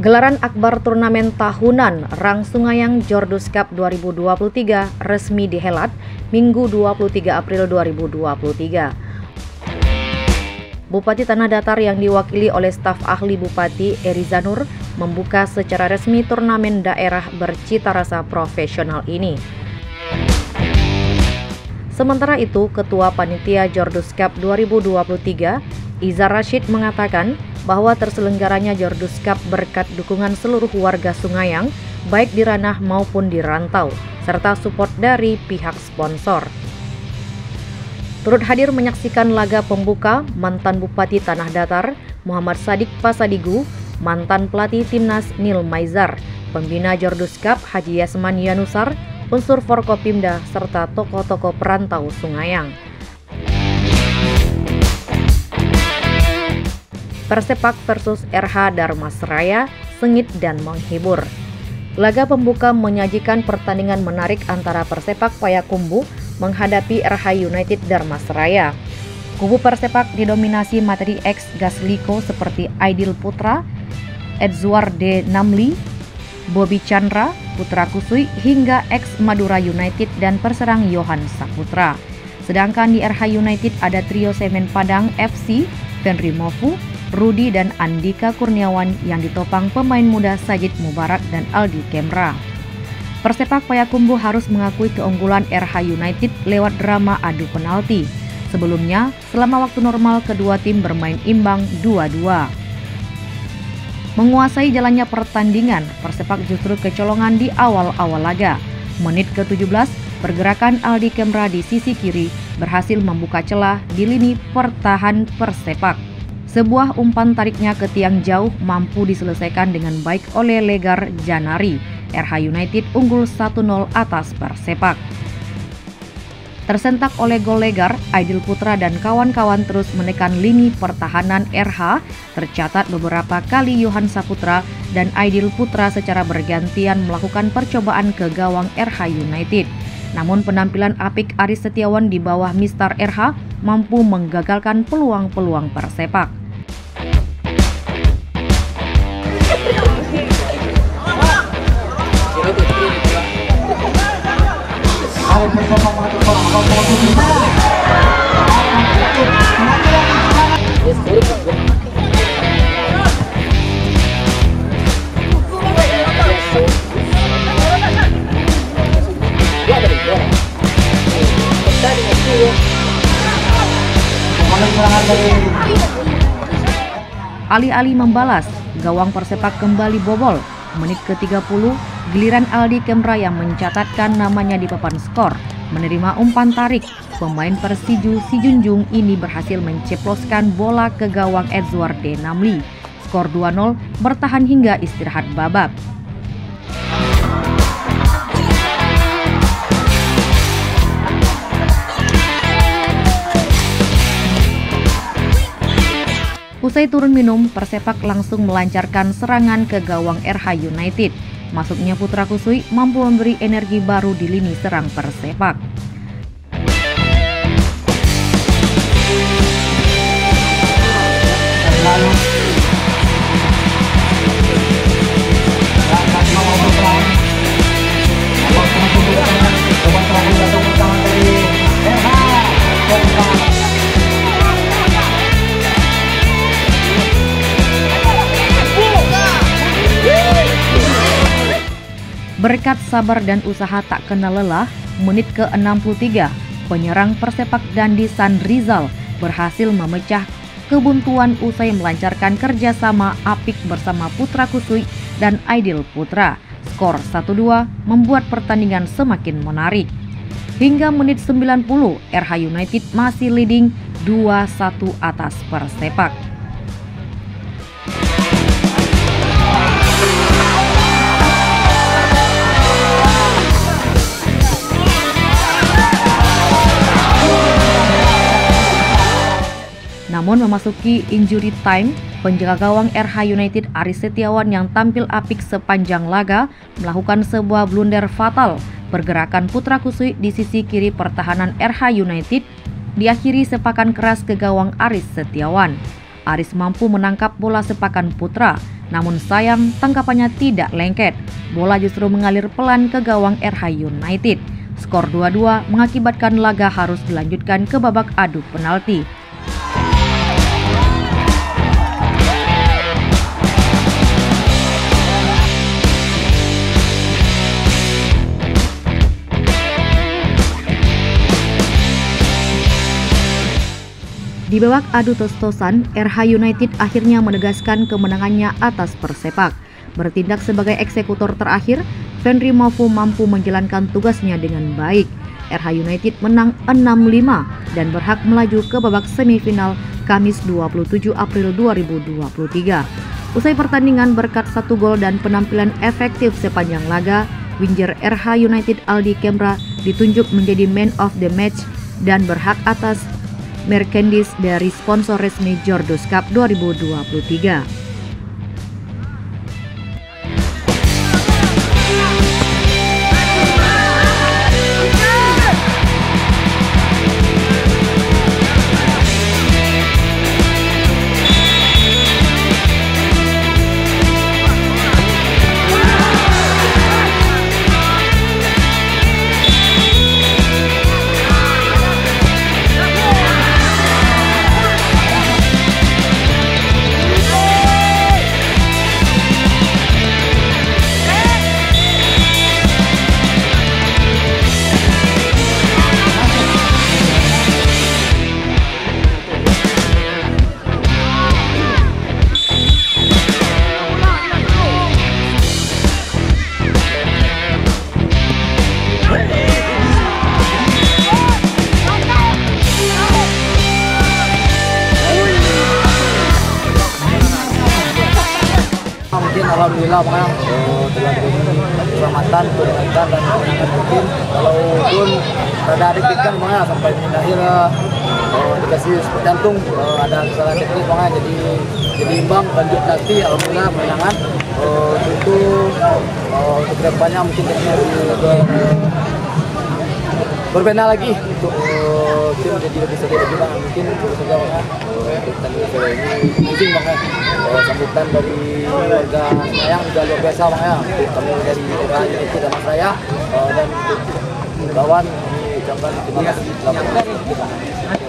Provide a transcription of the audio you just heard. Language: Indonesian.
Gelaran akbar turnamen tahunan Rang Sungayang Jordus Cup 2023 resmi dihelat Minggu 23 April 2023. Bupati Tanah Datar yang diwakili oleh staf ahli Bupati Eriza Nur membuka secara resmi turnamen daerah bercita rasa profesional ini. Sementara itu, Ketua Panitia Jordus Cup 2023, Izar Rashid mengatakan bahwa terselenggaranya Jordus Cup berkat dukungan seluruh warga Sungayang, baik di ranah maupun di rantau, serta support dari pihak sponsor. Turut hadir menyaksikan laga pembuka mantan Bupati Tanah Datar, Muhammad Sadik Pasadigu, mantan pelatih Timnas Nil Maizar, pembina Jordus Cup Haji Yasman Yanusar, unsur Forkopimda, serta tokoh-tokoh perantau Sungayang. Persepak versus RH Darmasraya, sengit dan menghibur. Laga pembuka menyajikan pertandingan menarik antara Persepak Payakumbuh menghadapi RH United Darmasraya. Kubu Persepak didominasi materi ex Gasliko seperti Aidil Putra, Edzwar D. Namli, Bobby Chandra, Putra Kusui, hingga ex Madura United dan perserang Yohan Saputra. Sedangkan di RH United ada trio Semen Padang FC, Fenry Mofu, Rudi dan Andika Kurniawan yang ditopang pemain muda Sajid Mubarak dan Aldi Kemra. Persepak Payakumbuh harus mengakui keunggulan RH United lewat drama adu penalti. Sebelumnya, selama waktu normal kedua tim bermain imbang 2-2. Menguasai jalannya pertandingan, Persepak justru kecolongan di awal-awal laga. Menit ke-17, pergerakan Aldi Kemra di sisi kiri berhasil membuka celah di lini pertahan Persepak. Sebuah umpan tariknya ke tiang jauh mampu diselesaikan dengan baik oleh Legar Janari. RH United unggul 1-0 atas Persepak. Tersentak oleh gol Legar, Aidil Putra dan kawan-kawan terus menekan lini pertahanan RH. Tercatat beberapa kali Yohan Saputra dan Aidil Putra secara bergantian melakukan percobaan ke gawang RH United. Namun penampilan apik Aris Setiawan di bawah Mister RH mampu menggagalkan peluang-peluang Persepak. Alih-alih membalas, gawang Persepak kembali bobol. Menit ke-30, giliran Aldi Kemra yang mencatatkan namanya di papan skor. Menerima umpan tarik, pemain Persiju Si Junjung ini berhasil menceploskan bola ke gawang Edzwar D. Namli. Skor 2-0 bertahan hingga istirahat babak. Usai turun minum, Persepak langsung melancarkan serangan ke gawang RH United. Masuknya Putra Kusui mampu memberi energi baru di lini serang Persepak. Berkat sabar dan usaha tak kenal lelah, menit ke-63, penyerang Persepak Dandi San Rizal berhasil memecah kebuntuan usai melancarkan kerjasama apik bersama Putra Kusui dan Aidil Putra. Skor 1-2 membuat pertandingan semakin menarik. Hingga menit 90, RH United masih leading 2-1 atas Persepak. Namun memasuki injury time, penjaga gawang RH United Aris Setiawan yang tampil apik sepanjang laga melakukan sebuah blunder fatal. Pergerakan Putra Kusui di sisi kiri pertahanan RH United diakhiri sepakan keras ke gawang Aris Setiawan. Aris mampu menangkap bola sepakan Putra, Namun sayang, tangkapannya tidak lengket. Bola justru mengalir pelan ke gawang RH United. Skor 2-2 mengakibatkan laga harus dilanjutkan ke babak adu penalti. Di babak adu tos-tosan, RH United akhirnya menegaskan kemenangannya atas Persepak. Bertindak sebagai eksekutor terakhir, Fenry Mawfu mampu menjalankan tugasnya dengan baik. RH United menang 6-5 dan berhak melaju ke babak semifinal Kamis 27 April 2023. Usai pertandingan berkat 1 gol dan penampilan efektif sepanjang laga, winger RH United Aldi Kemra ditunjuk menjadi man of the match dan berhak atas merchandise dari sponsor resmi Jordos Cup 2023. Mungkin alhamdulillah Bang, telah diberi keselamatan, kebaikan dan kemenangan mungkin. Kalau pun rada deg-degan Bang sampai di akhir dikasih seperti jantung, ada kesalahan teknis Bang, jadi imbang lanjut nanti alhamdulillah kemenangan. Tentu untuk kedepannya mungkin berbeda lagi untuk tim jadi lebih seru lagi Bang, mungkin terus saja Bang. Pertandingan sore ini izin Bang sambutan dari warga Semayang juga luar biasa Bang kami dari daerah itu dan Mas dan kawan diucapkan terima kasih.